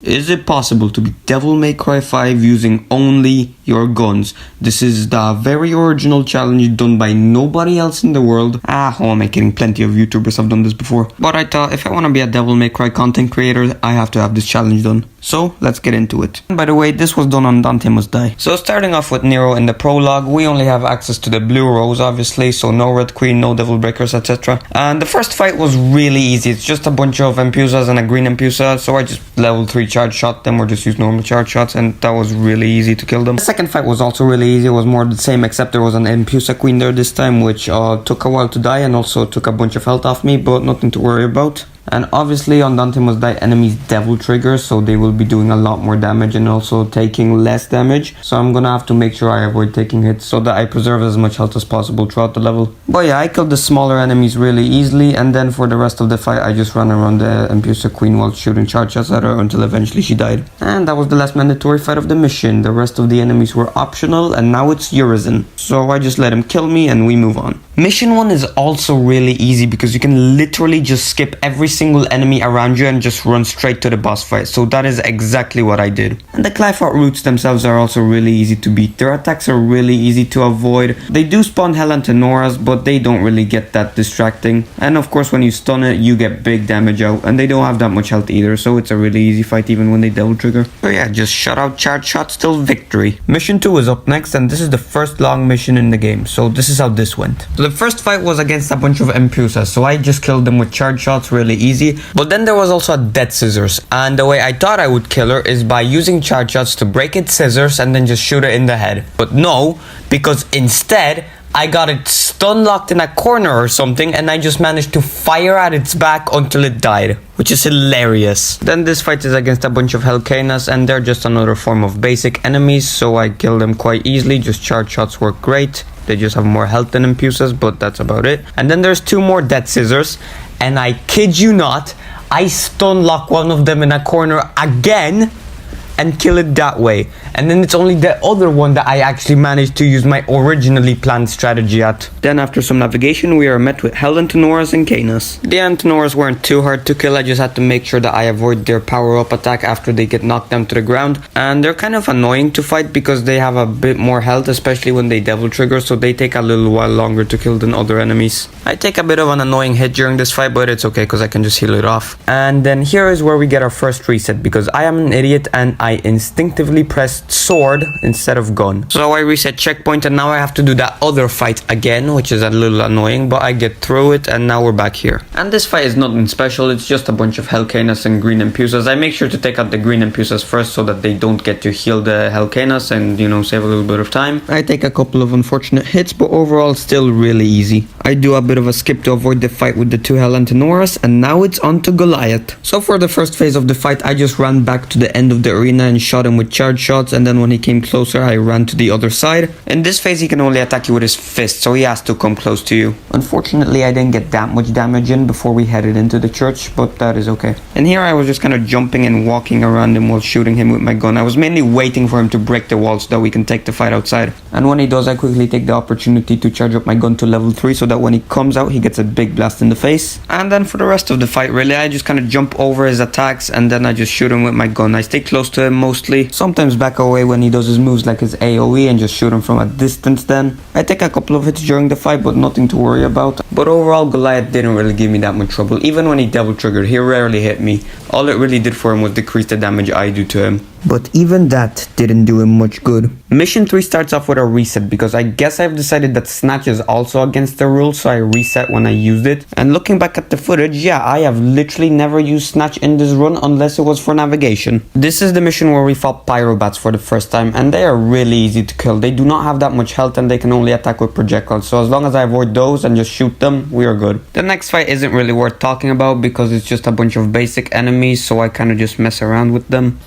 Is it possible to beat Devil May Cry 5 using only your guns? This is the very original challenge done by nobody else in the world. How am I kidding? Plenty of YouTubers have done this before. But I thought if I want to be a Devil May Cry content creator, I have to have this challenge done. So let's get into it. And by the way, this was done on Dante Must Die. So starting off with Nero in the prologue, we only have access to the blue rose obviously, so no Red Queen, no Devil Breakers, etc. And the first fight was really easy. It's just a bunch of Empusas and a green Empusa, so I just level 3 charge shot them or just use normal charge shots, and that was really easy to kill them. The second fight was also really easy. It was more the same, except there was an Empusa Queen there this time, which took a while to die and also took a bunch of health off me, but nothing to worry about. And obviously on Dante Must Die, enemies devil trigger, so they will be doing a lot more damage and also taking less damage. So I'm gonna have to make sure I avoid taking hits so that I preserve as much health as possible throughout the level. But yeah, I killed the smaller enemies really easily, and then for the rest of the fight I just ran around the Empusa Queen while shooting charge shots at her until eventually she died. And that was the last mandatory fight of the mission. The rest of the enemies were optional, and now it's Urizen. So I just let him kill me and we move on. Mission 1 is also really easy because you can literally just skip every single enemy around you and just run straight to the boss fight. So that is exactly what I did. And the Qliphort roots themselves are also really easy to beat. Their attacks are really easy to avoid. They do spawn Hell Antinoras, but they don't really get that distracting. And of course when you stun it, you get big damage out, and they don't have that much health either, so it's a really easy fight even when they devil trigger. So yeah, just shut out charge shots till victory. Mission 2 is up next, and this is the first long mission in the game. So this is how this went. So the first fight was against a bunch of Empusas, so I just killed them with charge shots really easy. But then there was also a Death Scissors, and the way I thought I would kill her is by using charge shots to break its scissors and then just shoot it in the head. But no, because instead I got it stun locked in a corner or something, and I just managed to fire at its back until it died, which is hilarious. Then this fight is against a bunch of Hellcanas, and they're just another form of basic enemies, so I kill them quite easily. Just charge shots work great. They just have more health than Empusas, but that's about it. And then there's 2 more Death Scissors, and I kid you not, I stun lock one of them in a corner again and kill it that way. And then it's only the other one that I actually managed to use my originally planned strategy at. Then after some navigation, we are met with Hell Antinoras and Canas. The Antinoras weren't too hard to kill. I just had to make sure that I avoid their power-up attack after they get knocked down to the ground. And they're kind of annoying to fight because they have a bit more health, especially when they devil trigger, so they take a little while longer to kill than other enemies. I take a bit of an annoying hit during this fight, but it's okay because I can just heal it off. And then here is where we get our first reset, because I am an idiot and I instinctively pressed sword instead of gun. So I reset checkpoint, and now I have to do that other fight again, which is a little annoying, but I get through it, and now we're back here. And this fight is nothing special. It's just a bunch of Hellcanas and green Empusas. I make sure to take out the green Empusas first so that they don't get to heal the Hellcanas and, you know, save a little bit of time. I take a couple of unfortunate hits, but overall still really easy. I do a bit of a skip to avoid the fight with the 2 Hell Antinoras, and now it's on to Goliath. So for the first phase of the fight, I just ran back to the end of the arena and shot him with charge shots, and then when he came closer I ran to the other side. In this phase he can only attack you with his fist, so he has to come close to you. Unfortunately I didn't get that much damage in before we headed into the church, but that is okay. And here I was just kind of jumping and walking around him while shooting him with my gun. I was mainly waiting for him to break the wall so that we can take the fight outside. And when he does, I quickly take the opportunity to charge up my gun to level 3 so that when he comes out he gets a big blast in the face. And then for the rest of the fight really I just kind of jump over his attacks, and then I just shoot him with my gun. I stay close to him mostly, sometimes back away when he does his moves like his AoE, and just shoot him from a distance then. I take a couple of hits during the fight, but nothing to worry about. But overall Goliath didn't really give me that much trouble. Even when he devil triggered, he rarely hit me. All it really did for him was decrease the damage I do to him. But even that didn't do him much good. Mission 3 starts off with a reset, because I guess I've decided that Snatch is also against the rules, so I reset when I used it. And looking back at the footage, yeah, I have literally never used Snatch in this run unless it was for navigation. This is the mission where we fought Pyrobats for the first time, and they are really easy to kill. They do not have that much health and they can only attack with projectiles, so as long as I avoid those and just shoot them, we are good. The next fight isn't really worth talking about because it's just a bunch of basic enemies, so I kind of just mess around with them.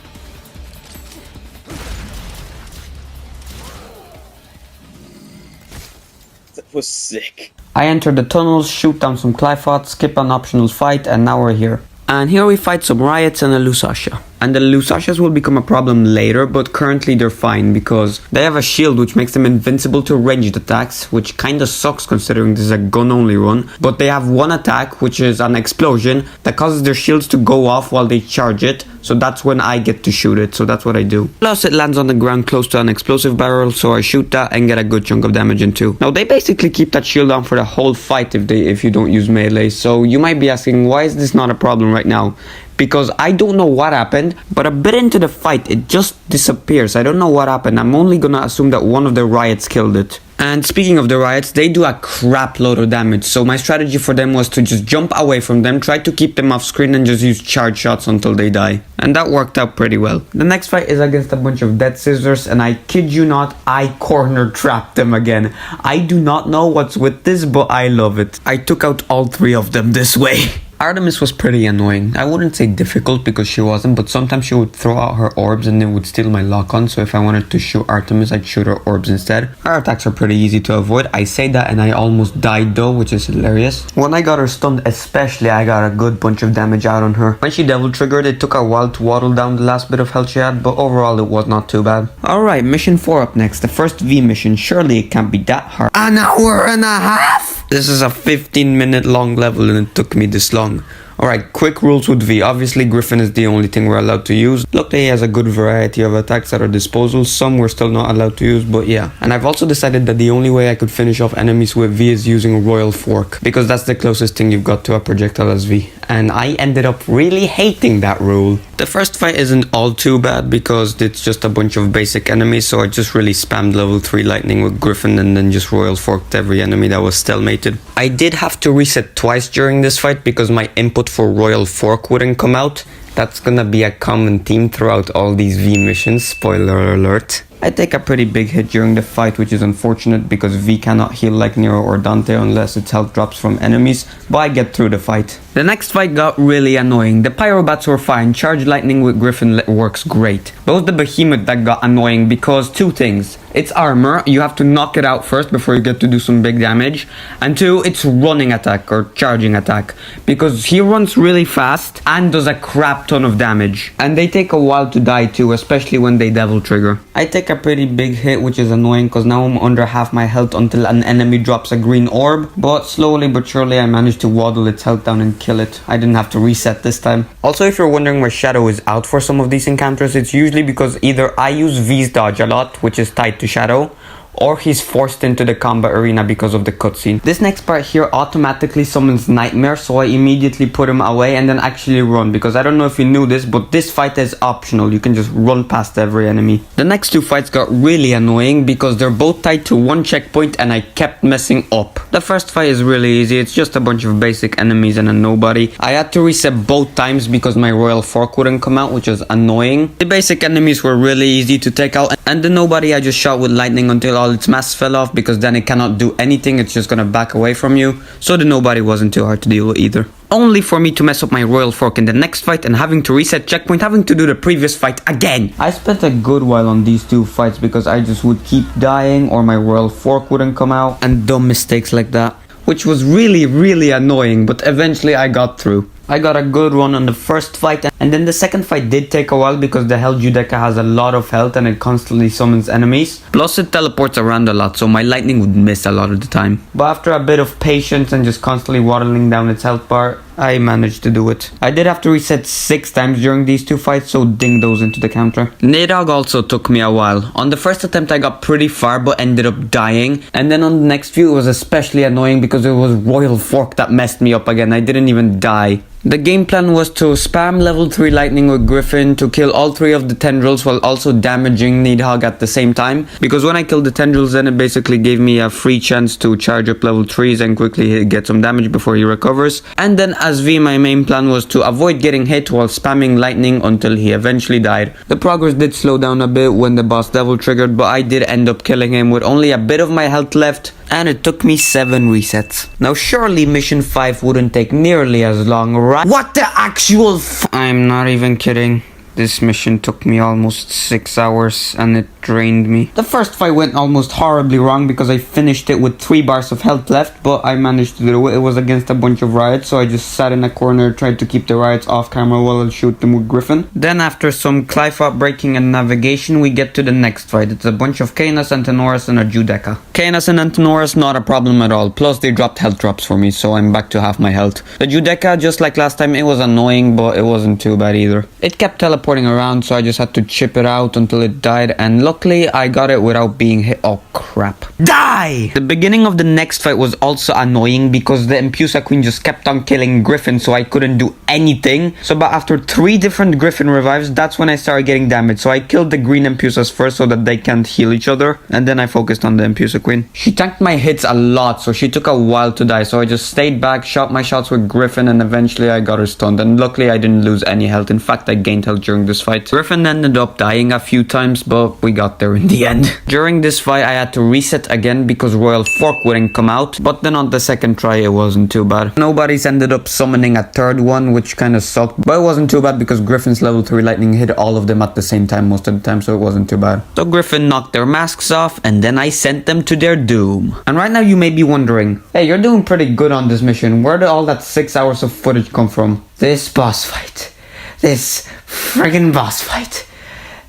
Was sick. I enter the tunnels, shoot down some Qliphort, skip an optional fight, and now we're here. And here we fight some Riots and a Lusasha. And the Lusashas will become a problem later, but currently they're fine because they have a shield which makes them invincible to ranged attacks, which kinda sucks considering this is a gun only run. But they have one attack, which is an explosion that causes their shields to go off while they charge it. So that's when I get to shoot it, so that's what I do. Plus it lands on the ground close to an explosive barrel, so I shoot that and get a good chunk of damage in too. Now they basically keep that shield on for the whole fight if you don't use melee, so you might be asking, why is this not a problem right now? Because I don't know what happened, but a bit into the fight it just disappears. I don't know what happened. I'm only gonna assume that one of the riots killed it. And speaking of the riots, they do a crap load of damage, so my strategy for them was to just jump away from them, try to keep them off screen and just use charge shots until they die. And that worked out pretty well. The next fight is against a bunch of dead scissors, and I kid you not, I corner trapped them again. I do not know what's with this, but I love it. I took out all three of them this way. Artemis was pretty annoying. I wouldn't say difficult because she wasn't, but sometimes she would throw out her orbs and then would steal my lock-on, so if I wanted to shoot Artemis, I'd shoot her orbs instead. Her attacks are pretty easy to avoid. I say that and I almost died though, which is hilarious. When I got her stunned especially, I got a good bunch of damage out on her. When she devil triggered, it took a while to waddle down the last bit of health she had, but overall it was not too bad. Alright, mission 4 up next, the first V mission. Surely it can't be that hard. An hour and a half? This is a 15-minute long level and it took me this long. Alright, quick rules with V. Obviously, Griffin is the only thing we're allowed to use. Luckily, he has a good variety of attacks at our disposal. Some we're still not allowed to use, but yeah. And I've also decided that the only way I could finish off enemies with V is using Royal Fork, because that's the closest thing you've got to a projectile as V. And I ended up really hating that rule. The first fight isn't all too bad because it's just a bunch of basic enemies, so I just really spammed level 3 lightning with Griffin and then just Royal Forked every enemy that was stalemated. I did have to reset twice during this fight because my input for Royal Fork wouldn't come out. That's gonna be a common theme throughout all these V missions, spoiler alert. I take a pretty big hit during the fight, which is unfortunate because V cannot heal like Nero or Dante unless its health drops from enemies, but I get through the fight. The next fight got really annoying. The Pyrobats were fine, Charge Lightning with Griffin works great. But it was the Behemoth that got annoying because two things. It's armor, you have to knock it out first before you get to do some big damage. And two, it's running attack or charging attack. Because he runs really fast and does a crap ton of damage. And they take a while to die too, especially when they devil trigger. I take a pretty big hit, which is annoying because now I'm under half my health until an enemy drops a green orb. But slowly but surely I managed to waddle its health down and kill it. I didn't have to reset this time. Also, if you're wondering why Shadow is out for some of these encounters, it's usually because either I use V's dodge a lot, which is tied to Shadow, or he's forced into the combat arena because of the cutscene. This next part here automatically summons Nightmare, so I immediately put him away and then actually run, because I don't know if you knew this, but this fight is optional. You can just run past every enemy. The next two fights got really annoying because they're both tied to one checkpoint and I kept messing up. The first fight is really easy. It's just a bunch of basic enemies and a nobody. I had to reset both times because my Royal Fork wouldn't come out, which was annoying. The basic enemies were really easy to take out, and the nobody I just shot with lightning until all its mass fell off, because then it cannot do anything, it's just gonna back away from you. So the nobody wasn't too hard to deal with either. Only for me to mess up my Royal Fork in the next fight and having to reset checkpoint, having to do the previous fight again. I spent a good while on these two fights because I just would keep dying or my Royal Fork wouldn't come out, and dumb mistakes like that, which was really annoying, but eventually I got through. I got a good run on the first fight, and then the second fight did take a while because the Hell Judeca has a lot of health and it constantly summons enemies. Plus it teleports around a lot, so my lightning would miss a lot of the time. But after a bit of patience and just constantly waddling down its health bar, I managed to do it. I did have to reset 6 times during these two fights, so ding those into the counter. Nidhogg also took me a while. On the first attempt I got pretty far but ended up dying, and then on the next few it was especially annoying because it was Royal Fork that messed me up again. I didn't even die. The game plan was to spam level 3 lightning with Griffin to kill all 3 of the tendrils while also damaging Nidhogg at the same time, because when I killed the tendrils then it basically gave me a free chance to charge up level 3s and quickly get some damage before he recovers. And then as V, my main plan was to avoid getting hit while spamming lightning until he eventually died. The progress did slow down a bit when the boss devil triggered, but I did end up killing him with only a bit of my health left, and it took me 7 resets. Now surely mission 5 wouldn't take nearly as long, right? What the actual I'm not even kidding. This mission took me almost 6 hours and it drained me. The first fight went almost horribly wrong because I finished it with 3 bars of health left, but I managed to do it. It was against a bunch of riots, so I just sat in a corner, tried to keep the riots off camera while I'll shoot them with Griffin. Then after some Clive breaking and navigation, we get to the next fight. It's a bunch of Canis, Antinous and a Judeca. Canis and Antinous, not a problem at all. Plus they dropped health drops for me, so I'm back to half my health. The Judeca, just like last time, it was annoying, but it wasn't too bad either. It kept teleporting around, so I just had to chip it out until it died, and luckily I got it without being hit. Oh crap. Die! The beginning of the next fight was also annoying because the Impusa Queen just kept on killing Griffin, so I couldn't do anything. So but after 3 different Griffin revives, that's when I started getting damage. So I killed the green Impusas first so that they can't heal each other, and then I focused on the Impusa Queen. She tanked my hits a lot, so she took a while to die, so I just stayed back, shot my shots with Griffin, and eventually I got her stunned, and luckily I didn't lose any health. In fact, I gained health during this fight. Griffin ended up dying a few times, but we got there in the end. During this fight, I had to reset again because Royal Fork wouldn't come out, but then on the second try, it wasn't too bad. Nobody's ended up summoning a third one, which kind of sucked, but it wasn't too bad because Griffin's level 3 lightning hit all of them at the same time most of the time, so it wasn't too bad. So Griffin knocked their masks off, and then I sent them to their doom. And right now you may be wondering, hey, you're doing pretty good on this mission. Where did all that 6 hours of footage come from? This boss fight. This friggin' boss fight.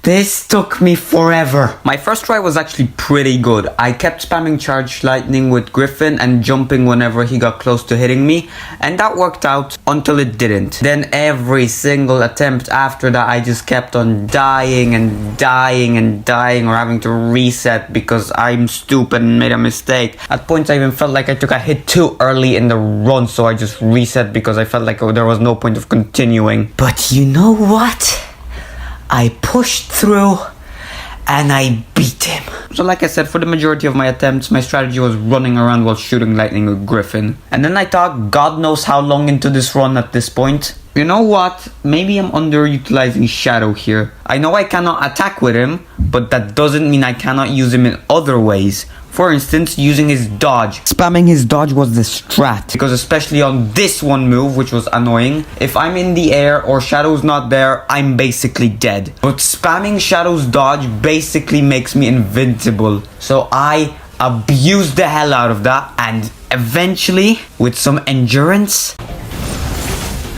This took me forever. My first try was actually pretty good. I kept spamming charge lightning with Griffin and jumping whenever he got close to hitting me, and that worked out until it didn't. Then every single attempt after that, I just kept on dying and dying and dying, or having to reset because I'm stupid and made a mistake. At points I even felt like I took a hit too early in the run, so I just reset because I felt like there was no point of continuing. But you know what? I pushed through and I beat him. So like I said, for the majority of my attempts, my strategy was running around while shooting lightning with Griffin. And then I thought, God knows how long into this run at this point, you know what? Maybe I'm underutilizing Shadow here. I know I cannot attack with him, but that doesn't mean I cannot use him in other ways. For instance, using his dodge. Spamming his dodge was the strat, because especially on this one move, which was annoying, if I'm in the air or Shadow's not there, I'm basically dead. But spamming Shadow's dodge basically makes me invincible. So I abused the hell out of that, and eventually, with some endurance,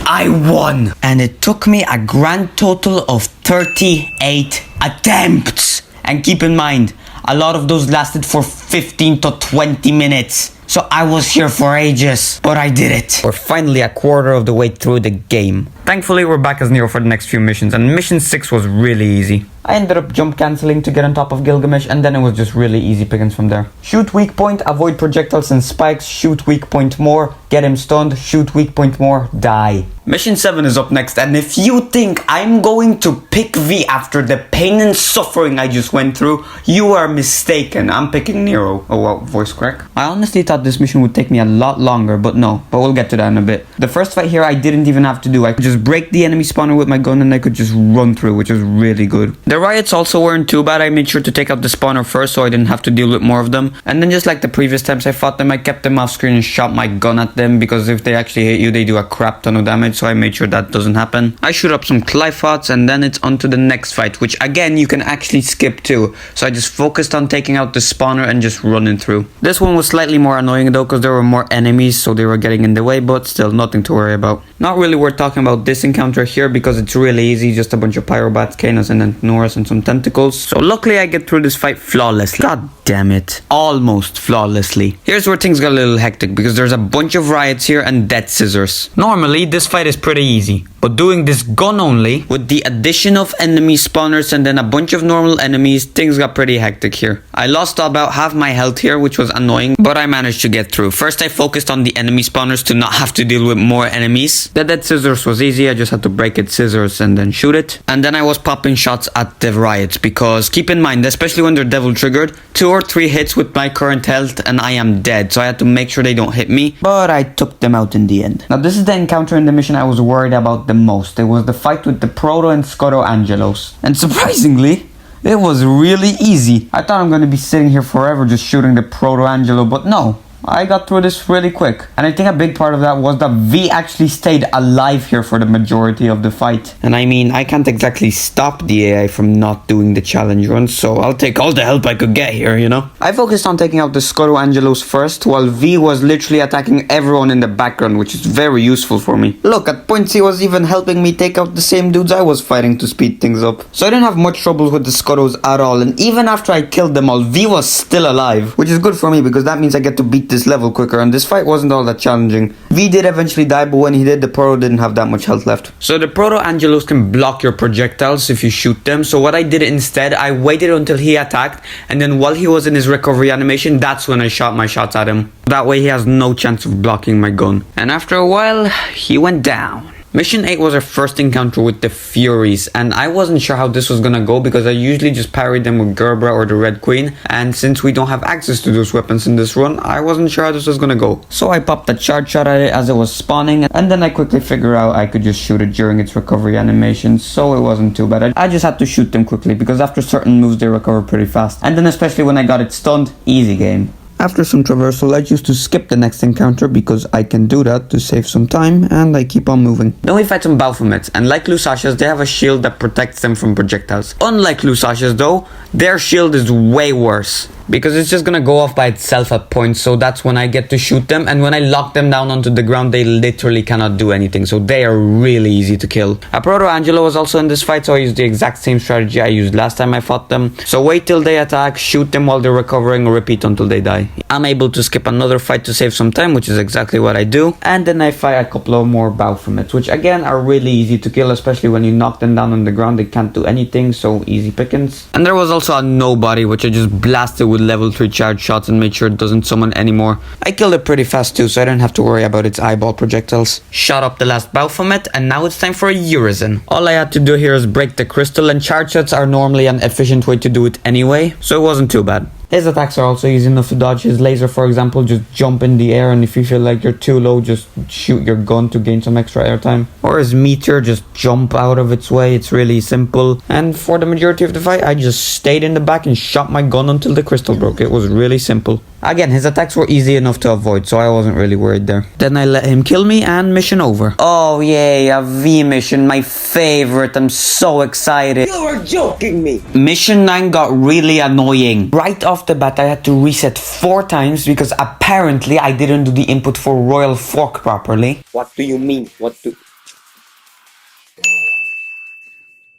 I won. And it took me a grand total of 38 attempts. And keep in mind, a lot of those lasted for 15 to 20 minutes. So I was here for ages, but I did it. We're finally a quarter of the way through the game. Thankfully, we're back as Nero for the next few missions, and mission 6 was really easy. I ended up jump cancelling to get on top of Gilgamesh, and then it was just really easy pickings from there. Shoot weak point, avoid projectiles and spikes, shoot weak point more, get him stunned, shoot weak point more, die. Mission 7 is up next, and if you think I'm going to pick V after the pain and suffering I just went through, you are mistaken. I'm picking Nero. Oh wow, voice crack. I honestly thought this mission would take me a lot longer, but no. But we'll get to that in a bit. The first fight here I didn't even have to do. I could just break the enemy spawner with my gun and I could just run through, which was really good. The riots also weren't too bad. I made sure to take out the spawner first so I didn't have to deal with more of them. And then just like the previous times I fought them, I kept them off screen and shot my gun at them, because if they actually hit you, they do a crap ton of damage, so I made sure that doesn't happen. I shoot up some Clifots, and then it's on to the next fight, which again you can actually skip too. So I just focused on taking out the spawner and just running through. This one was slightly more annoying though, because there were more enemies, so they were getting in the way, but still nothing to worry about. Not really worth talking about this encounter here because it's really easy, just a bunch of Pyrobats, Canis and Antinous and some tentacles. So luckily I get through this fight flawlessly. God damn it. Almost flawlessly. Here's where things got a little hectic because there's a bunch of riots here and dead scissors. Normally this fight is pretty easy, but doing this gun only, with the addition of enemy spawners and then a bunch of normal enemies, things got pretty hectic here. I lost about half my health here, which was annoying, but I managed to get through. First I focused on the enemy spawners to not have to deal with more enemies. The dead scissors was easy, I just had to break its scissors and then shoot it. And then I was popping shots at the riots, because keep in mind, especially when they're devil triggered, 2 or 3 hits with my current health and I am dead, so I had to make sure they don't hit me, but I took them out in the end. Now this is the encounter in the mission I was worried about the most. It was the fight with the Proto and Scotto Angelos, and surprisingly it was really easy. I thought I'm going to be sitting here forever just shooting the Proto Angelo, but no, I got through this really quick. And I think a big part of that was that V actually stayed alive here for the majority of the fight. And I mean, I can't exactly stop the AI from not doing the challenge run, so I'll take all the help I could get here, you know? I focused on taking out the Scuttle Angelos first, while V was literally attacking everyone in the background, which is very useful for me. Look, at points he was even helping me take out the same dudes I was fighting to speed things up. So I didn't have much trouble with the Scuttles at all, and even after I killed them all, V was still alive, which is good for me because that means I get to beat this level quicker, and this fight wasn't all that challenging. V did eventually die, but when he did, the Proto didn't have that much health left. So the Proto Angelos can block your projectiles if you shoot them, so what I did instead, I waited until he attacked, and then while he was in his recovery animation, that's when I shot my shots at him. That way he has no chance of blocking my gun. And after a while, he went down. Mission 8 was our first encounter with the Furies, and I wasn't sure how this was gonna go because I usually just parried them with Gerbera or the Red Queen, and since we don't have access to those weapons in this run, I wasn't sure how this was gonna go. So I popped a charge shot at it as it was spawning, and then I quickly figured out I could just shoot it during its recovery animation, so it wasn't too bad. I just had to shoot them quickly because after certain moves they recover pretty fast, and then especially when I got it stunned, easy game. After some traversal, I choose to skip the next encounter because I can do that to save some time, and I keep on moving. Then we fight some Baphomets, and like Lusashas, they have a shield that protects them from projectiles. Unlike Lusashas though, their shield is way worse, because it's just gonna go off by itself at points, so that's when I get to shoot them, and when I lock them down onto the ground, they literally cannot do anything, so they are really easy to kill. A Proto Angelo was also in this fight, so I used the exact same strategy I used last time I fought them. So wait till they attack, shoot them while they're recovering, repeat until they die. I'm able to skip another fight to save some time, which is exactly what I do, and then I fight a couple of more Baphomets, which again are really easy to kill, especially when you knock them down on the ground, they can't do anything, so easy pickings. And there was also a Nobody, which I just blasted with level 3 charge shots and made sure it doesn't summon anymore. I killed it pretty fast too, so I didn't have to worry about its eyeball projectiles. Shot up the last Baphomet, and now it's time for a Urizen. All I had to do here is break the crystal, and charge shots are normally an efficient way to do it anyway, so it wasn't too bad. His attacks are also easy enough to dodge. His laser, for example, just jump in the air, and if you feel like you're too low, just shoot your gun to gain some extra airtime. Or his meteor, just jump out of its way. It's really simple. And for the majority of the fight, I just stayed in the back and shot my gun until the crystal broke. It was really simple. Again, his attacks were easy enough to avoid, so I wasn't really worried there. Then I let him kill me, and mission over. Oh yay, a V mission, my favorite. I'm so excited. You are joking me! Mission 9 got really annoying. Right off the bat, I had to reset 4 times because apparently I didn't do the input for Royal Fork properly. What do you mean?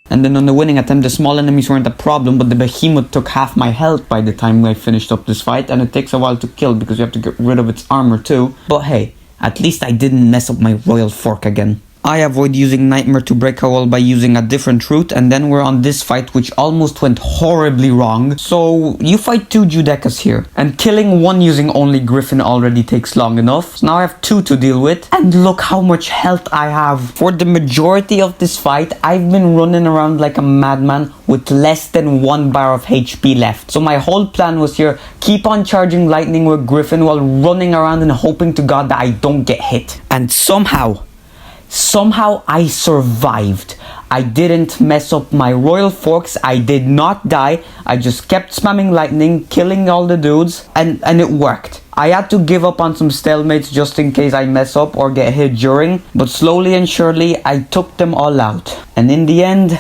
And then on the winning attempt, the small enemies weren't a problem, but the behemoth took half my health by the time I finished up this fight, and it takes a while to kill because you have to get rid of its armor too. But hey, at least I didn't mess up my Royal Fork again. I avoid using Nightmare to break a wall by using a different route, and then we're on this fight which almost went horribly wrong. So you fight 2 Judecas here, and killing one using only Griffin already takes long enough. So now I have 2 to deal with, and look how much health I have. For the majority of this fight, I've been running around like a madman with less than 1 bar of HP left. So my whole plan was here, keep on charging lightning with Griffin while running around and hoping to God that I don't get hit. And somehow I survived. I didn't mess up my Royal Forks. I did not die. I just kept spamming lightning, killing all the dudes, and it worked. I had to give up on some stalemates just in case I mess up or get hit during, but slowly and surely I took them all out. And in the end,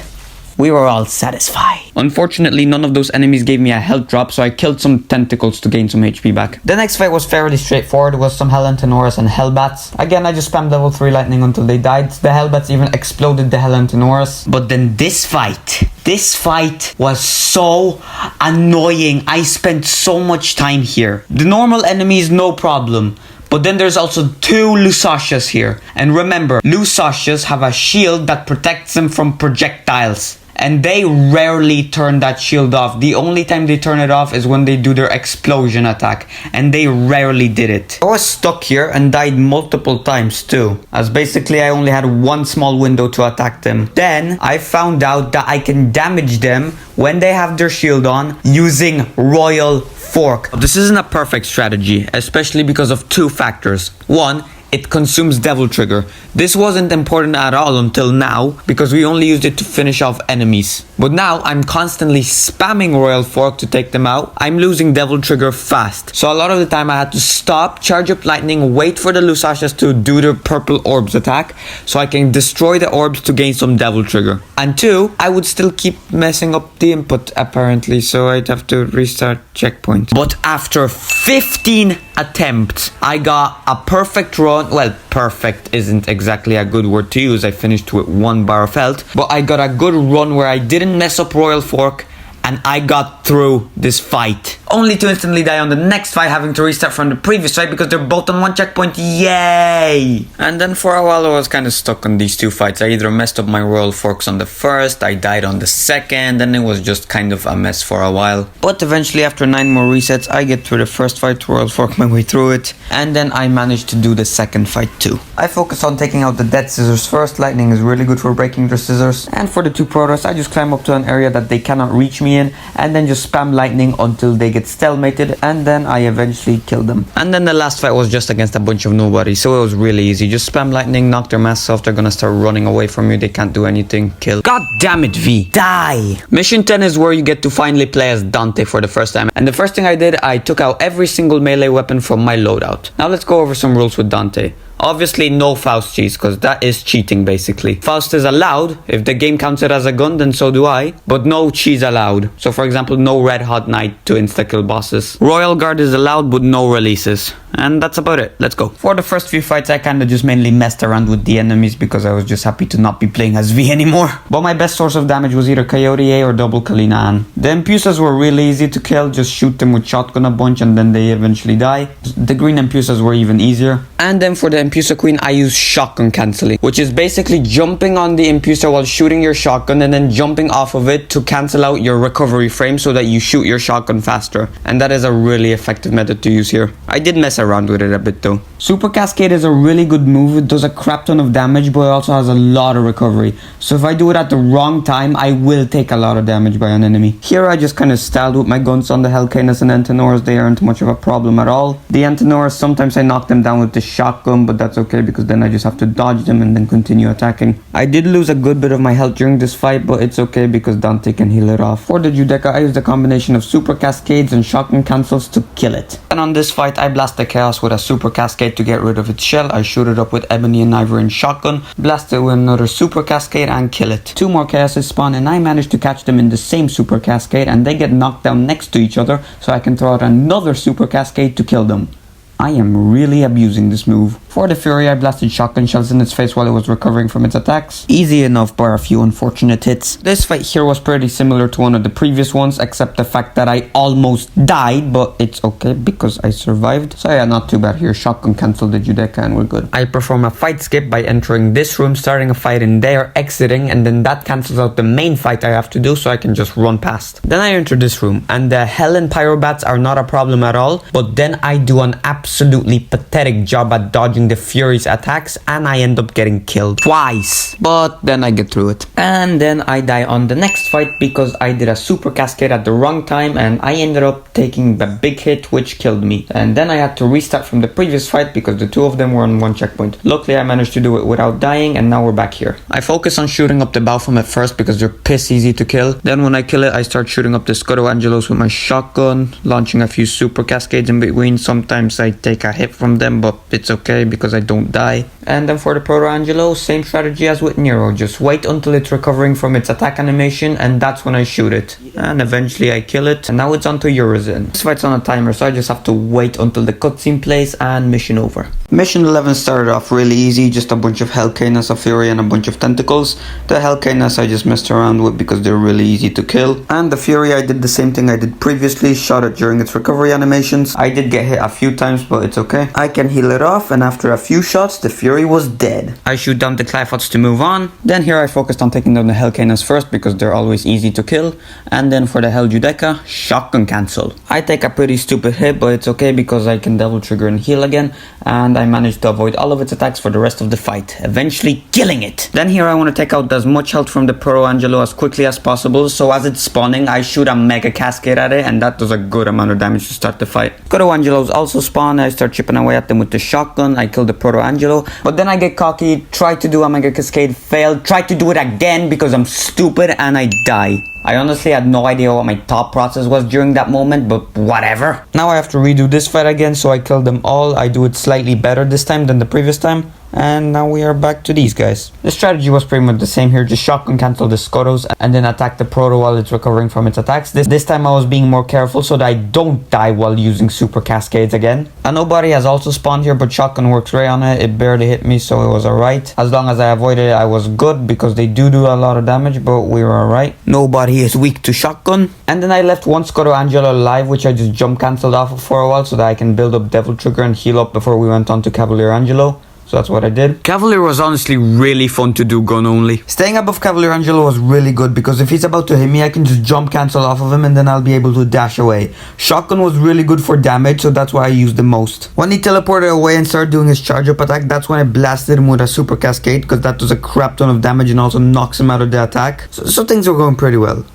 we were all satisfied. Unfortunately, none of those enemies gave me a health drop, so I killed some tentacles to gain some HP back. The next fight was fairly straightforward. It was some Hellentenoras and Hellbats. Again, I just spammed level 3 lightning until they died. The Hellbats even exploded the Hellentenoras. But then this fight was so annoying. I spent so much time here. The normal enemies, no problem. But then there's also 2 Lusashas here. And remember, Lusashas have a shield that protects them from projectiles. And they rarely turn that shield off. The only time they turn it off is when they do their explosion attack. And they rarely did it. I was stuck here and died multiple times too, as basically I only had 1 small window to attack them. Then I found out that I can damage them when they have their shield on using Royal Fork. This isn't a perfect strategy, especially because of 2 factors. 1, it consumes Devil Trigger. This wasn't important at all until now, because we only used it to finish off enemies. But now I'm constantly spamming Royal Fork to take them out. I'm losing Devil Trigger fast. So a lot of the time I had to stop, charge up lightning, wait for the Lusashas to do the purple orbs attack, so I can destroy the orbs to gain some Devil Trigger. And two, I would still keep messing up the input apparently, so I'd have to restart checkpoint. But after 15 attempts, I got a perfect run. Well, perfect isn't exactly a good word to use. I finished with 1 bar of health, but I got a good run where I didn't mess up Royal Fork and I got through this fight. Only to instantly die on the next fight, having to restart from the previous fight because they're both on 1 checkpoint. Yay! And then for a while I was kind of stuck on these 2 fights. I either messed up my Royal Forks on the first, I died on the second, and it was just kind of a mess for a while. But eventually, after 9 more resets, I get through the first fight, Royal Fork my way through it, and then I managed to do the second fight too. I focus on taking out the dead scissors first. Lightning is really good for breaking their scissors. And for the 2 Protoss, I just climb up to an area that they cannot reach me in, and then just spam lightning until they get stalemated, and then I eventually kill them. And then the last fight was just against a bunch of nobody, so it was really easy. Just spam lightning, knock their masks off, they're gonna start running away from you, they can't do anything, kill. God damn it, V! Die! Mission 10 is where you get to finally play as Dante for the first time, and the first thing I did, I took out every single melee weapon from my loadout. Now let's go over some rules with Dante. Obviously no Faust cheese, because that is cheating basically. Faust is allowed. If the game counts it as a gun, then so do I. But no cheese allowed. So for example, no Red Hot Knight to insta-kill bosses. Royal Guard is allowed, but no releases. And that's about it. Let's go. For the first few fights, I kind of just mainly messed around with the enemies because I was just happy to not be playing as V anymore. But my best source of damage was either Coyote A or double Kalina Ann. The Impusas were really easy to kill. Just shoot them with shotgun a bunch and then they eventually die. The green Impusas were even easier. And then for the Impusa Queen, I use shotgun cancelling, which is basically jumping on the Impusa while shooting your shotgun and then jumping off of it to cancel out your recovery frame so that you shoot your shotgun faster. And that is a really effective method to use here. I did mess around with it a bit though. Super Cascade is a really good move. It does a crap ton of damage, but it also has a lot of recovery. So if I do it at the wrong time, I will take a lot of damage by an enemy. Here I just kind of styled with my guns on the Hellcanis and Antenors. They aren't much of a problem at all. The Antenors, sometimes I knock them down with the shotgun, but that's okay because then I just have to dodge them and then continue attacking. I did lose a good bit of my health during this fight, but it's okay because Dante can heal it off. For the Judecca, I used a combination of Super Cascades and shotgun cancels to kill it. And on this fight, I blast the Chaos with a Super Cascade to get rid of its shell. I shoot it up with Ebony and Ivory and shotgun, blast it with another Super Cascade and kill it. 2 more Chaoses spawn and I manage to catch them in the same Super Cascade and they get knocked down next to each other, so I can throw out another Super Cascade to kill them. I am really abusing this move. For the Fury, I blasted shotgun shells in its face while it was recovering from its attacks. Easy enough, bar a few unfortunate hits. This fight here was pretty similar to one of the previous ones, except the fact that I almost died, but it's okay because I survived. So yeah, not too bad here. Shotgun cancelled the Judecca and we're good. I perform a fight skip by entering this room, starting a fight in there, exiting, and then that cancels out the main fight I have to do so I can just run past. Then I enter this room, and the Hell and Pyrobats are not a problem at all, but then I do an absolutely pathetic job at dodging the Fury's attacks and I end up getting killed twice. But then I get through it. And then I die on the next fight because I did a Super Cascade at the wrong time and I ended up taking the big hit which killed me. And then I had to restart from the previous fight because the 2 of them were on 1 checkpoint. Luckily I managed to do it without dying and now we're back here. I focus on shooting up the Baphomet at first because they're piss easy to kill. Then when I kill it, I start shooting up the Scudo Angelos with my shotgun, launching a few Super Cascades in between. Sometimes I take a hit from them, but it's okay because I don't die. And then for the Proto Angelo, same strategy as with Nero. Just wait until it's recovering from its attack animation and that's when I shoot it. And eventually I kill it and now it's on to Urizen. This fight's on a timer, so I just have to wait until the cutscene plays and mission over. Mission 11 started off really easy, just a bunch of Hellcanis, a Fury and a bunch of tentacles. The Hellcanis I just messed around with because they're really easy to kill. And the Fury I did the same thing I did previously, shot it during its recovery animations. I did get hit a few times but it's okay. I can heal it off and after a few shots the Fury was dead. I shoot down the Clyphots to move on. Then here I focused on taking down the Hellcanis first because they're always easy to kill. And then for the Hell Judecca, shotgun cancel. I take a pretty stupid hit but it's okay because I can Devil Trigger and heal again. And I managed to avoid all of its attacks for the rest of the fight, eventually killing it. Then here I want to take out as much health from the Proto Angelo as quickly as possible, so as it's spawning I shoot a Mega Cascade at it and that does a good amount of damage to start the fight. Proto Angelos also spawn on it. I start chipping away at them with the shotgun. I kill the Proto Angelo. But then I get cocky, try to do a Mega Cascade, fail, try to do it again because I'm stupid and I die. I honestly had no idea what my thought process was during that moment, but whatever. Now I have to redo this fight again, so I kill them all. I do it slightly better this time than the previous time. And now we are back to these guys. The strategy was pretty much the same here. Just shotgun cancel the Skotos and then attack the Proto while it's recovering from its attacks. This time I was being more careful so that I don't die while using Super Cascades again. A Nobody has also spawned here, but shotgun works right on it. It barely hit me, so it was alright. As long as I avoided it, I was good because they do a lot of damage, but we were alright. Nobody is weak to shotgun. And then I left one Skoto Angelo alive, which I just jump cancelled off of for a while so that I can build up Devil Trigger and heal up before we went on to Cavalier Angelo. So that's what I did. Cavalier was honestly really fun to do gun only. Staying above Cavalier Angelo was really good because if he's about to hit me, I can just jump cancel off of him and then I'll be able to dash away. Shotgun was really good for damage, so that's why I used the most. When he teleported away and started doing his charge up attack, that's when I blasted him with a Super Cascade because that does a crap ton of damage and also knocks him out of the attack. So things were going pretty well.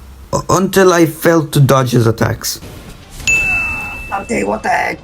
Until I failed to dodge his attacks. Okay, what the heck?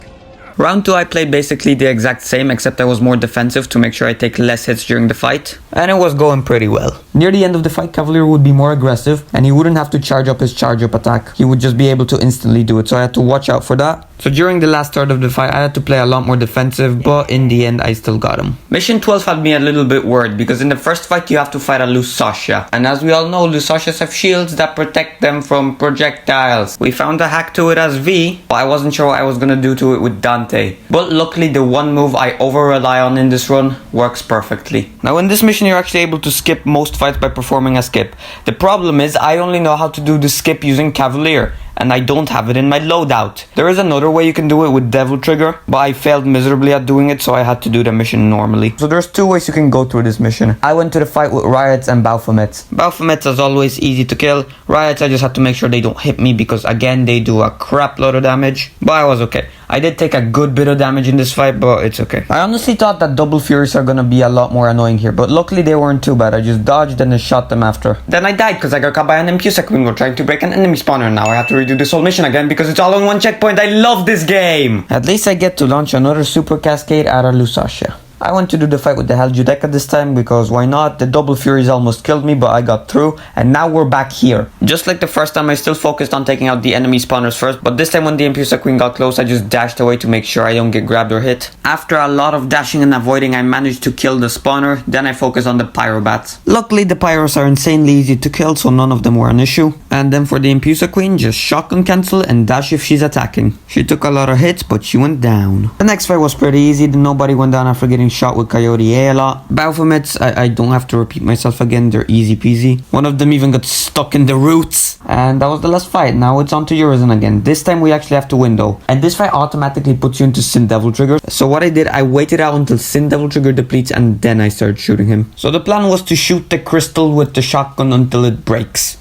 Round 2 I played basically the exact same, except I was more defensive to make sure I take less hits during the fight. And it was going pretty well. Near the end of the fight, Cavalier would be more aggressive and he wouldn't have to charge up his charge up attack. He would just be able to instantly do it, so I had to watch out for that. So during the last third of the fight, I had to play a lot more defensive, but in the end I still got him. Mission 12 had me a little bit worried, because in the first fight you have to fight a Lusasha. And as we all know, Lusashas have shields that protect them from projectiles. We found a hack to it as V, but I wasn't sure what I was gonna do to it with Dante. But luckily the one move I over-rely on in this run works perfectly. Now in this mission you're actually able to skip most fights by performing a skip. The problem is I only know how to do the skip using Cavalier, and I don't have it in my loadout. There is another way you can do it with Devil Trigger, but I failed miserably at doing it, so I had to do the mission normally. So there's two ways you can go through this mission. I went to the fight with Riots and Baphomets. Baphomets is always easy to kill. Riots I just had to make sure they don't hit me because again they do a crap load of damage, but I was okay. I did take a good bit of damage in this fight, but it's okay. I honestly thought that double Furies are gonna be a lot more annoying here, but luckily they weren't too bad. I just dodged and then shot them after. Then I died because I got caught by an Impusek when we were trying to break an enemy spawner. Now I have to redo this whole mission again because it's all on one checkpoint. I love this game! At least I get to launch another Super Cascade at a Lusasha. I went to do the fight with the Hell Judeca this time because why not? The double Furies almost killed me, but I got through and now we're back here. Just like the first time, I still focused on taking out the enemy spawners first, but this time when the Impusa Queen got close, I just dashed away to make sure I don't get grabbed or hit. After a lot of dashing and avoiding, I managed to kill the spawner, then I focused on the Pyrobats. Luckily the Pyros are insanely easy to kill, so none of them were an issue. And then for the Impusa Queen, just shotgun cancel and dash if she's attacking. She took a lot of hits, but she went down. The next fight was pretty easy, nobody went down after getting shot with Coyote A lot. Baphomets, I don't have to repeat myself again, they're easy peasy. One of them even got stuck in the roots. And that was the last fight. Now it's on to Urizen again. This time we actually have to win though. And this fight automatically puts you into Sin Devil Trigger. So what I did, I waited out until Sin Devil Trigger depletes and then I started shooting him. So the plan was to shoot the crystal with the shotgun until it breaks.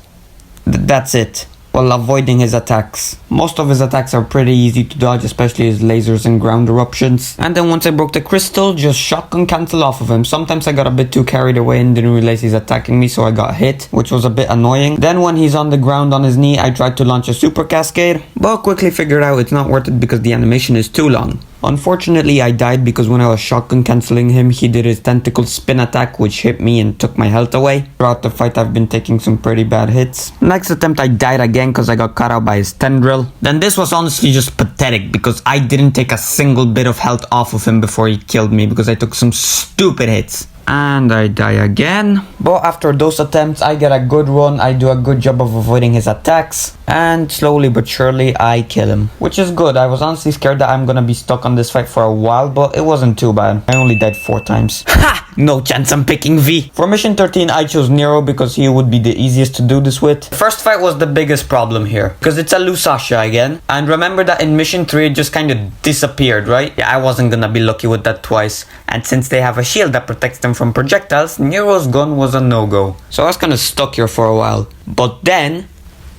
That's it. While avoiding his attacks. Most of his attacks are pretty easy to dodge, especially his lasers and ground eruptions. And then once I broke the crystal, just shotgun cancel off of him. Sometimes I got a bit too carried away and didn't realize he's attacking me, so I got hit, which was a bit annoying. Then when he's on the ground on his knee, I tried to launch a Super Cascade, but quickly figured out it's not worth it because the animation is too long. Unfortunately, I died because when I was shotgun cancelling him, he did his tentacle spin attack, which hit me and took my health away. Throughout the fight, I've been taking some pretty bad hits. Next attempt, I died again because I got cut out by his tendril. Then this was honestly just pathetic because I didn't take a single bit of health off of him before he killed me because I took some stupid hits. And I die again. But after those attempts, I get a good run. I do a good job of avoiding his attacks. And slowly but surely, I kill him. Which is good. I was honestly scared that I'm gonna be stuck on this fight for a while, but it wasn't too bad. I only died 4 times. Ha! No chance I'm picking V. For mission 13, I chose Nero because he would be the easiest to do this with. The first fight was the biggest problem here, because it's a Lusasha again. And remember that in mission 3, it just kind of disappeared, right? Yeah, I wasn't gonna be lucky with that twice. And since they have a shield that protects them from projectiles, Nero's gun was a no-go. So I was kind of stuck here for a while. But then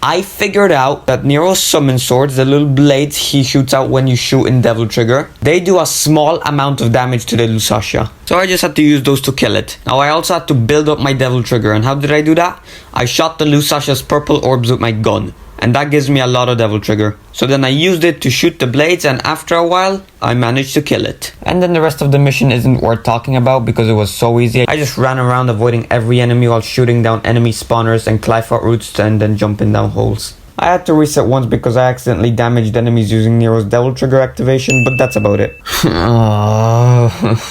I figured out that Nero's summon swords, the little blades he shoots out when you shoot in Devil Trigger, they do a small amount of damage to the Lusasha. So I just had to use those to kill it. Now I also had to build up my Devil Trigger, and how did I do that? I shot the Lusasha's purple orbs with my gun. and that gives me a lot of Devil Trigger. So then I used it to shoot the blades, and after a while, I managed to kill it. And then the rest of the mission isn't worth talking about because it was so easy. I just ran around avoiding every enemy while shooting down enemy spawners and Clive-out routes and then jumping down holes. I had to reset once because I accidentally damaged enemies using Nero's Devil Trigger activation, but that's about it.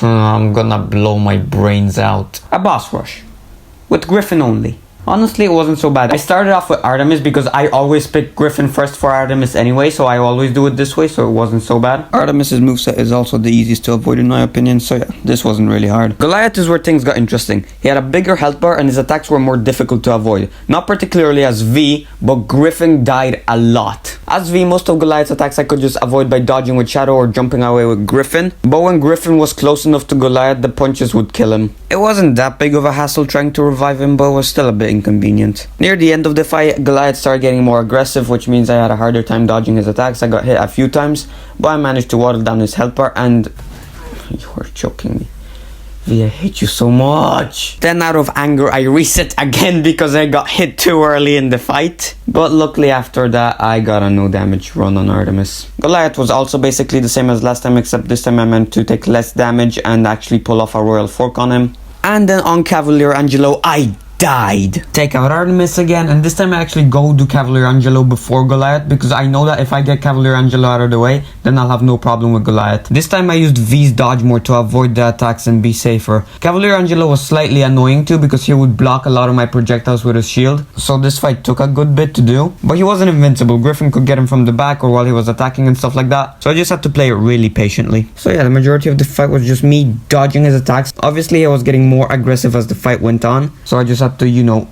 I'm gonna blow my brains out. A boss rush. With Griffin only. Honestly, it wasn't so bad. I started off with Artemis because I always pick Griffin first for Artemis anyway, so I always do it this way, so it wasn't so bad. Artemis's moveset is also the easiest to avoid in my opinion, so yeah, this wasn't really hard. Goliath is where things got interesting. He had a bigger health bar and his attacks were more difficult to avoid. Not particularly as V, but Griffin died a lot. As V, most of Goliath's attacks I could just avoid by dodging with Shadow or jumping away with Griffin, but when Griffin was close enough to Goliath, the punches would kill him. It wasn't that big of a hassle trying to revive him, but it was still a bit inconvenient. Near the end of the fight, Goliath started getting more aggressive, which means I had a harder time dodging his attacks. I got hit a few times, but I managed to waddle down his health bar and... You are choking me. V, I hate you so much. Then out of anger, I reset again because I got hit too early in the fight. But luckily after that, I got a no damage run on Artemis. Goliath was also basically the same as last time, except this time I meant to take less damage and actually pull off a Royal Fork on him. And then on Cavalier Angelo, I died. Take out Artemis again, and this time I actually go do Cavalier Angelo before Goliath because I know that if I get Cavalier Angelo out of the way, then I'll have no problem with Goliath. This time I used V's dodge more to avoid the attacks and be safer. Cavalier Angelo was slightly annoying too because he would block a lot of my projectiles with his shield, so this fight took a good bit to do. But he wasn't invincible. Griffin could get him from the back or while he was attacking and stuff like that, so I just had to play it really patiently. So yeah, the majority of the fight was just me dodging his attacks. Obviously I was getting more aggressive as the fight went on, so I just had to,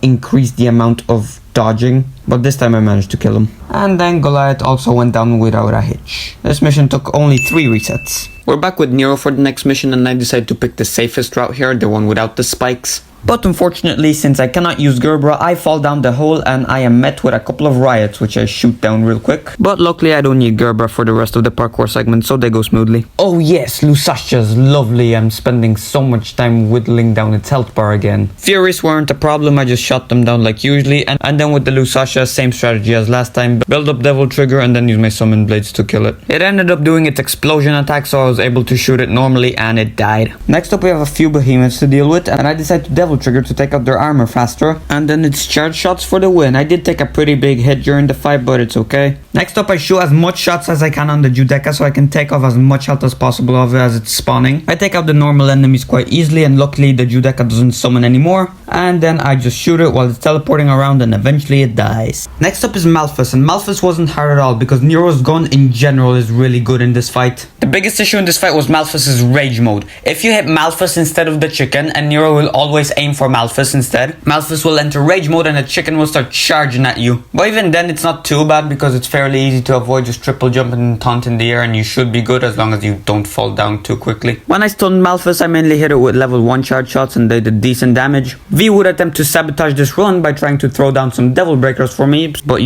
increase the amount of dodging, but this time I managed to kill him. And then Goliath also went down without a hitch. This mission took only 3 resets. We're back with Nero for the next mission, and I decided to pick the safest route here, the one without the spikes. But unfortunately, since I cannot use Gerbera, I fall down the hole and I am met with a couple of riots, which I shoot down real quick. But luckily I don't need Gerbera for the rest of the parkour segment, so they go smoothly. Oh yes, Lusasha's lovely. I'm spending so much time whittling down its health bar again. Furies weren't a problem, I just shot them down like usually. And then with the Lusasha, same strategy as last time. Build up Devil Trigger and then use my summon blades to kill it. It ended up doing its explosion attack, so I was able to shoot it normally and it died. Next up we have a few behemoths to deal with, and I decided to Devil Trigger to take out their armor faster, and then it's charge shots for the win. I did take a pretty big hit during the fight, but it's okay. Next up I shoot as much shots as I can on the Judecca so I can take off as much health as possible of it as it's spawning. I take out the normal enemies quite easily, and luckily the Judecca doesn't summon anymore, and then I just shoot it while it's teleporting around and eventually it dies. Next up is Malphus, and Malphus wasn't hard at all because Nero's gun in general is really good in this fight. The biggest issue in this fight was Malphus's rage mode. If you hit Malphus instead of the chicken, and Nero will always aim for Malphus instead, Malphus will enter rage mode and the chicken will start charging at you. But even then it's not too bad because it's fairly easy to avoid, just triple jump and taunt in the air and you should be good as long as you don't fall down too quickly. When I stunned Malphus, I mainly hit it with level 1 charge shots and they did decent damage. V would attempt to sabotage this run by trying to throw down some devil breakers for me, but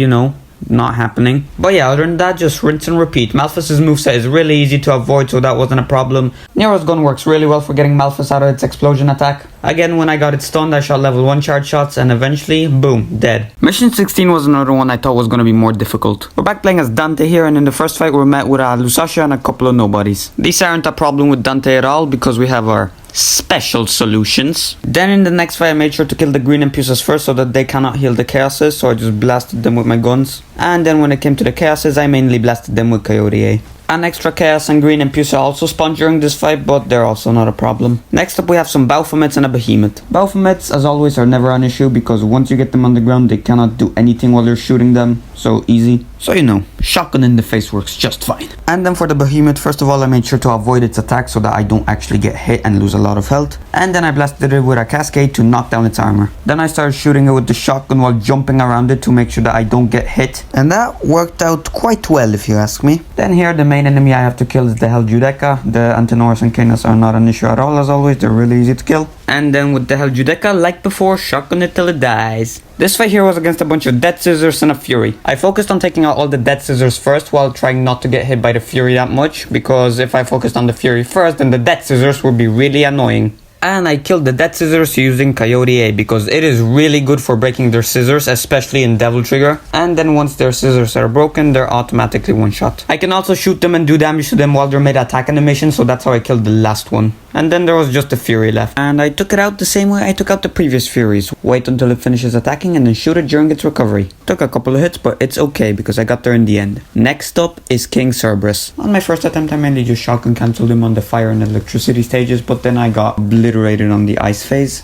not happening. But yeah, other than that, just rinse and repeat. Malphus's moveset is really easy to avoid, so that wasn't a problem. Nero's gun works really well for getting Malphus out of its explosion attack. Again, when I got it stunned, I shot level 1 charge shots and eventually, boom, dead. Mission 16 was another one I thought was going to be more difficult. We're back playing as Dante here, and in the first fight we're met with a Lusasha and a couple of nobodies. These aren't a problem with Dante at all because we have our special solutions. Then in the next fight I made sure to kill the green Impulses first so that they cannot heal the Chaoses, so I just blasted them with my guns. And then when it came to the Chaoses, I mainly blasted them with Coyote A. An extra Chaos and Green Impusa also spawned during this fight, but they're also not a problem. Next up we have some Baphomets and a Behemoth. Baphomets, as always, are never an issue because once you get them on the ground, they cannot do anything while you're shooting them, so easy. So shotgun in the face works just fine. And then for the Behemoth, first of all I made sure to avoid its attack so that I don't actually get hit and lose a lot of health. And then I blasted it with a Cascade to knock down its armor. Then I started shooting it with the shotgun while jumping around it to make sure that I don't get hit. And that worked out quite well if you ask me. Then here the main enemy I have to kill is the Hell Judecca. The Antinous and Canis are not an issue at all as always, they're really easy to kill. And then with the Hell Judecca, like before, shotgun it till it dies. This fight here was against a bunch of Death Scissors and a Fury. I focused on taking out all the Death Scissors first while trying not to get hit by the Fury that much, because if I focused on the Fury first, then the Death Scissors would be really annoying. And I killed the dead scissors using Coyote A because it is really good for breaking their scissors, especially in Devil Trigger. And then once their scissors are broken, they're automatically one shot. I can also shoot them and do damage to them while they're mid-attack animation, so that's how I killed the last one. And then there was just a Fury left. And I took it out the same way I took out the previous Furies. Wait until it finishes attacking and then shoot it during its recovery. Took a couple of hits, but it's okay because I got there in the end. Next up is King Cerberus. On my first attempt, I mainly just shotgun cancelled him on the fire and electricity stages, but then I got obliterated on the ice phase.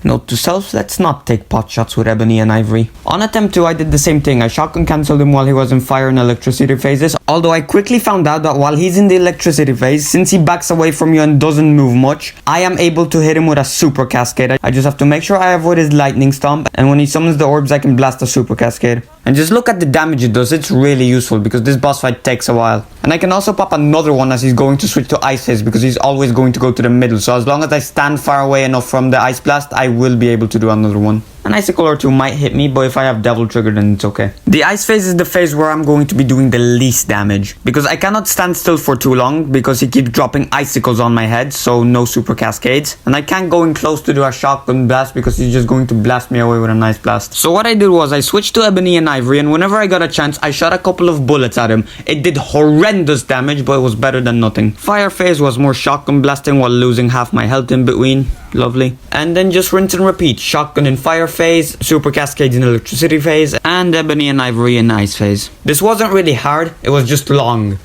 Note to self, let's not take pot shots with Ebony and Ivory. On attempt 2, I did the same thing. I shotgun cancelled him while he was in fire and electricity phases. Although I quickly found out that while he's in the electricity phase, since he backs away from you and doesn't move much, I am able to hit him with a super cascade. I just have to make sure I avoid his lightning stomp, and when he summons the orbs, I can blast a super cascade. And just look at the damage it does. It's really useful because this boss fight takes a while. And I can also pop another one as he's going to switch to ice phase because he's always going to go to the middle. So as long as I stand far away enough from the ice blast, I will be able to do another one. An icicle or two might hit me, but if I have Devil Trigger, then it's okay. The ice phase is the phase where I'm going to be doing the least damage, because I cannot stand still for too long because he keeps dropping icicles on my head, so no super cascades. And I can't go in close to do a shotgun blast because he's just going to blast me away with a nice blast. So what I did was I switched to Ebony and Ivory, and whenever I got a chance, I shot a couple of bullets at him. It did horrendous damage, but it was better than nothing. Fire phase was more shotgun blasting while losing half my health in between. Lovely. And then just rinse and repeat. Shotgun in fire phase, super cascades in electricity phase, and Ebony and Ivory in ice phase. This wasn't really hard, it was just long.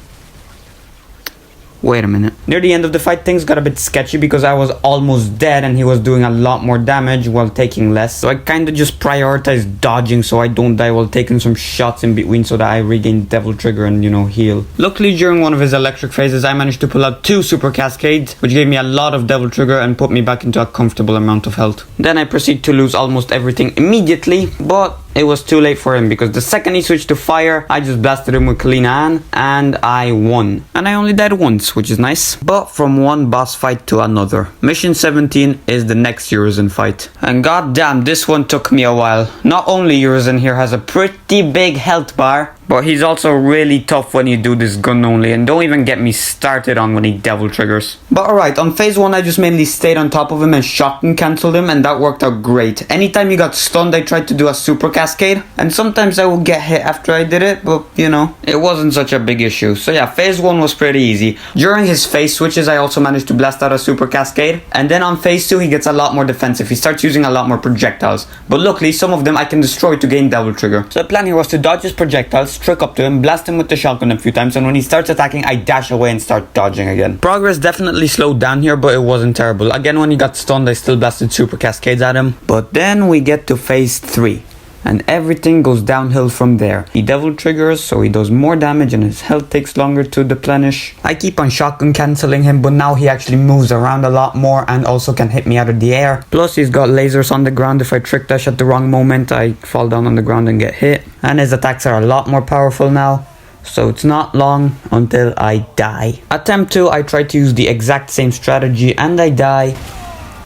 Wait a minute. Near the end of the fight, things got a bit sketchy because I was almost dead and he was doing a lot more damage while taking less. So I kinda just prioritized dodging so I don't die while taking some shots in between so that I regain Devil Trigger and, heal. Luckily, during one of his electric phases, I managed to pull out 2 super cascades, which gave me a lot of Devil Trigger and put me back into a comfortable amount of health. Then I proceed to lose almost everything immediately, but it was too late for him because the second he switched to fire, I just blasted him with Kalina Ann and I won. And I only died once, which is nice. But from one boss fight to another. Mission 17 is the next Urizen fight. And goddamn, this one took me a while. Not only Urizen here has a pretty big health bar, but he's also really tough when you do this gun only, and don't even get me started on when he Devil Triggers. But alright, on phase 1 I just mainly stayed on top of him and shotgun cancelled him, and that worked out great. Anytime he got stunned, I tried to do a super cascade, and sometimes I would get hit after I did it, but it wasn't such a big issue. So yeah, phase 1 was pretty easy. During his phase switches, I also managed to blast out a super cascade, and then on phase 2 he gets a lot more defensive. He starts using a lot more projectiles, but luckily some of them I can destroy to gain Devil Trigger. So the plan here was to dodge his projectiles, trick up to him, blast him with the shotgun a few times, and when he starts attacking, I dash away and start dodging again. Progress definitely slowed down here, but it wasn't terrible. Again, when he got stunned, I still blasted super cascades at him. But then we get to phase 3. And everything goes downhill from there. He Devil Triggers, so he does more damage and his health takes longer to replenish. I keep on shotgun cancelling him, but now he actually moves around a lot more and also can hit me out of the air. Plus he's got lasers on the ground. If I trick dash at the wrong moment, I fall down on the ground and get hit. And his attacks are a lot more powerful now. So it's not long until I die. Attempt 2, I try to use the exact same strategy and I die.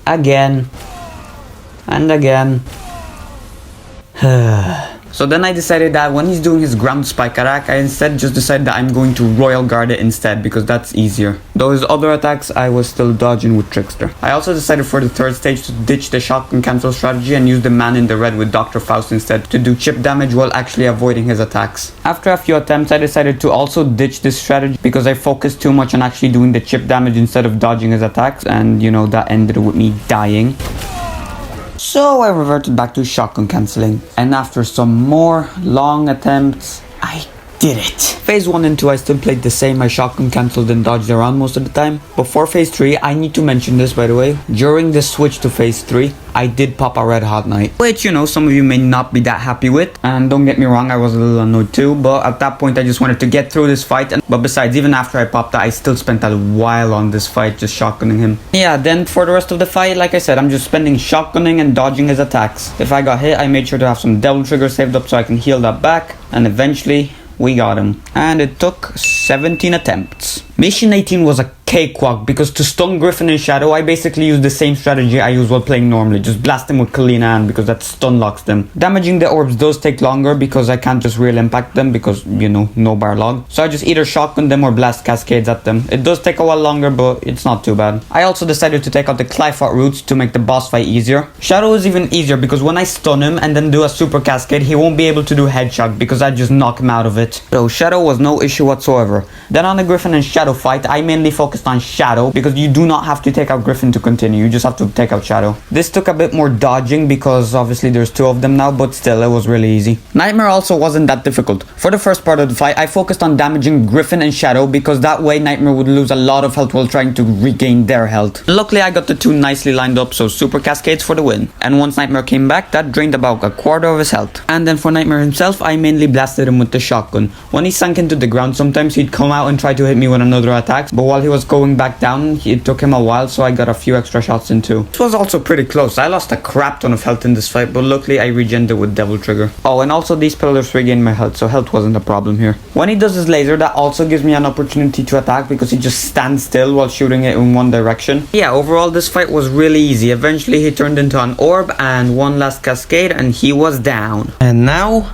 Again. And again. So then I decided that when he's doing his ground spike attack, I instead just decided that I'm going to Royal Guard it instead because that's easier. Though his other attacks I was still dodging with Trickster. I also decided for the third stage to ditch the shotgun cancel strategy and use the man in the red with Dr. Faust instead to do chip damage while actually avoiding his attacks. After a few attempts, I decided to also ditch this strategy because I focused too much on actually doing the chip damage instead of dodging his attacks, and that ended with me dying. So I reverted back to shotgun cancelling, and after some more long attempts, I did it. Phase 1 and 2 I still played the same. I shotgun cancelled and dodged around most of the time. But for phase 3, I need to mention this by the way. During the switch to phase 3, I did pop a Red Hot Night, which some of you may not be that happy with. And don't get me wrong, I was a little annoyed too, but at that point I just wanted to get through this fight. But besides, even after I popped that, I still spent a while on this fight just shotgunning him. Yeah, then for the rest of the fight, like I said, I'm just spending shotgunning and dodging his attacks. If I got hit, I made sure to have some Devil Trigger saved up so I can heal that back, and eventually we got him. And it took 17 attempts. Mission 18 was a cakewalk, because to stun Griffin and Shadow, I basically use the same strategy I use while playing normally. Just blast them with Kalina Ann, because that stun locks them. Damaging the orbs does take longer because I can't just real impact them because, you know, no bar log. So I just either shotgun them or blast cascades at them. It does take a while longer, but it's not too bad. I also decided to take out the Clyphot roots to make the boss fight easier. Shadow is even easier because when I stun him and then do a super cascade, he won't be able to do headshot because I just knock him out of it. So Shadow was no issue whatsoever. Then on the Griffin and Shadow fight, I mainly focused on Shadow because you do not have to take out Griffin to continue. You just have to take out Shadow. This took a bit more dodging because obviously there's two of them now, but still it was really easy. Nightmare also wasn't that difficult. For the first part of the fight, I focused on damaging Griffin and Shadow because that way Nightmare would lose a lot of health while trying to regain their health. Luckily I got the two nicely lined up, so super cascades for the win. And once Nightmare came back, that drained about a quarter of his health. And then for Nightmare himself, I mainly blasted him with the shotgun. When he sank into the ground, sometimes he'd come out and try to hit me with another attack, but while he was going back down, it took him a while, so I got a few extra shots in too. This was also pretty close. I lost a crap ton of health in this fight, but luckily I regened it with Devil Trigger. Oh, and also these pillars regained my health, so health wasn't a problem here. When he does his laser, that also gives me an opportunity to attack because he just stands still while shooting it in one direction. Yeah, overall this fight was really easy. Eventually he turned into an orb and one last cascade and he was down. And now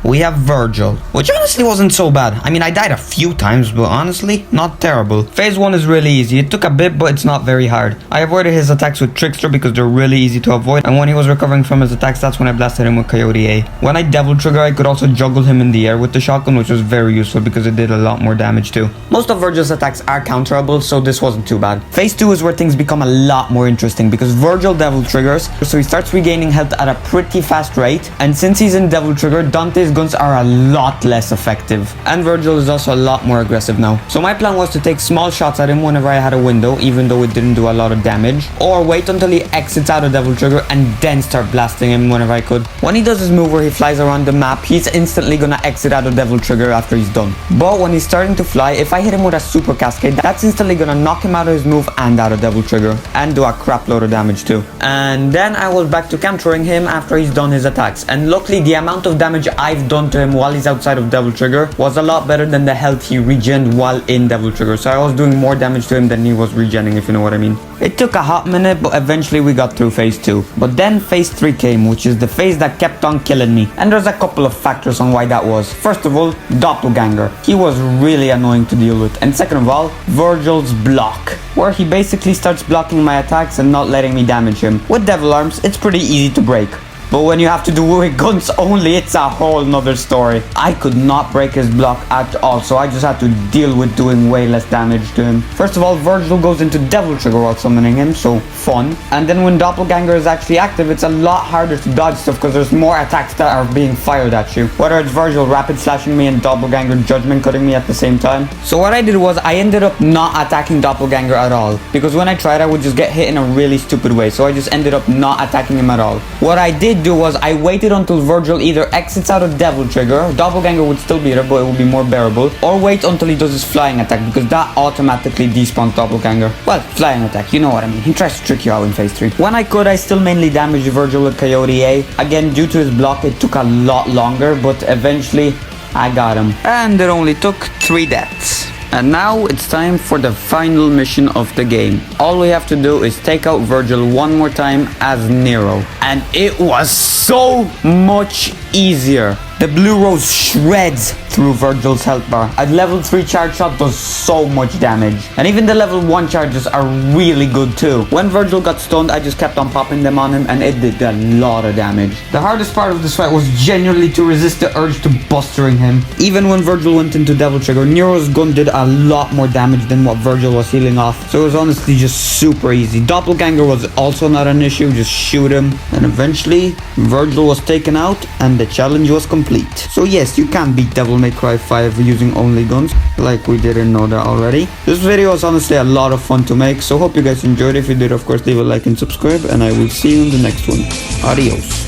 we have Virgil, which honestly wasn't so bad. I mean, I died a few times, but honestly, not terrible. Phase 1 is really easy. It took a bit, but it's not very hard. I avoided his attacks with Trickster because they're really easy to avoid, and when he was recovering from his attacks, that's when I blasted him with Coyote A. When I Devil Trigger, I could also juggle him in the air with the shotgun, which was very useful because it did a lot more damage too. Most of Virgil's attacks are counterable, so this wasn't too bad. Phase 2 is where things become a lot more interesting because Virgil Devil Triggers, so he starts regaining health at a pretty fast rate, and since he's in Devil Trigger, Dante's guns are a lot less effective, and Virgil is also a lot more aggressive now. So my plan was to take small shots at him whenever I had a window, even though it didn't do a lot of damage, or wait until he exits out of Devil Trigger and then start blasting him whenever I could. When he does his move where he flies around the map, he's instantly gonna exit out of Devil Trigger after he's done. But when he's starting to fly, if I hit him with a super cascade, that's instantly gonna knock him out of his move and out of Devil Trigger, and do a crap load of damage too. And then I was back to capturing him after he's done his attacks, and luckily the amount of damage I've done to him while he's outside of Devil Trigger was a lot better than the health he regened while in Devil Trigger, so I was doing more damage to him than he was regenning, if you know what I mean. It took a hot minute, but eventually we got through phase 2. But then phase 3 came, which is the phase that kept on killing me, and there's a couple of factors on why that was. First of all, Doppelganger. He was really annoying to deal with, and second of all, Virgil's block, where he basically starts blocking my attacks and not letting me damage him. With Devil Arms, it's pretty easy to break. But when you have to do it with guns only, it's a whole nother story. I could not break his block at all, so I just had to deal with doing way less damage to him. First of all, Virgil goes into Devil Trigger while summoning him, so fun. And then when Doppelganger is actually active, it's a lot harder to dodge stuff because there's more attacks that are being fired at you. Whether it's Virgil rapid slashing me and Doppelganger judgment cutting me at the same time. So what I did was I ended up not attacking Doppelganger at all, because when I tried I would just get hit in a really stupid way, so I just ended up not attacking him at all. What I did do was I waited until Virgil either exits out of Devil Trigger, Doppelganger would still be there but it would be more bearable, or wait until he does his flying attack because that automatically despawns Doppelganger. Well, flying attack, you know what I mean. He tries to trick you out in phase 3. When I could, I still mainly damaged Virgil with Coyote A. Again, due to his block, it took a lot longer, but eventually I got him. And it only took 3 deaths. And now it's time for the final mission of the game. All we have to do is take out Virgil one more time as Nero. And it was so much easier. The blue rose shreds through Virgil's health bar. A level 3 charge shot does so much damage. And even the level 1 charges are really good too. When Virgil got stunned, I just kept on popping them on him and it did a lot of damage. The hardest part of this fight was genuinely to resist the urge to bustering him. Even when Virgil went into Devil Trigger, Nero's gun did a lot more damage than what Virgil was healing off. So it was honestly just super easy. Doppelganger was also not an issue, just shoot him. And eventually, Virgil was taken out and the challenge was complete. So yes, you can beat Devil May Cry 5 using only guns, like we didn't know that already. This video was honestly a lot of fun to make, so hope you guys enjoyed. If you did, of course, leave a like and subscribe, and I will see you in the next one. Adios.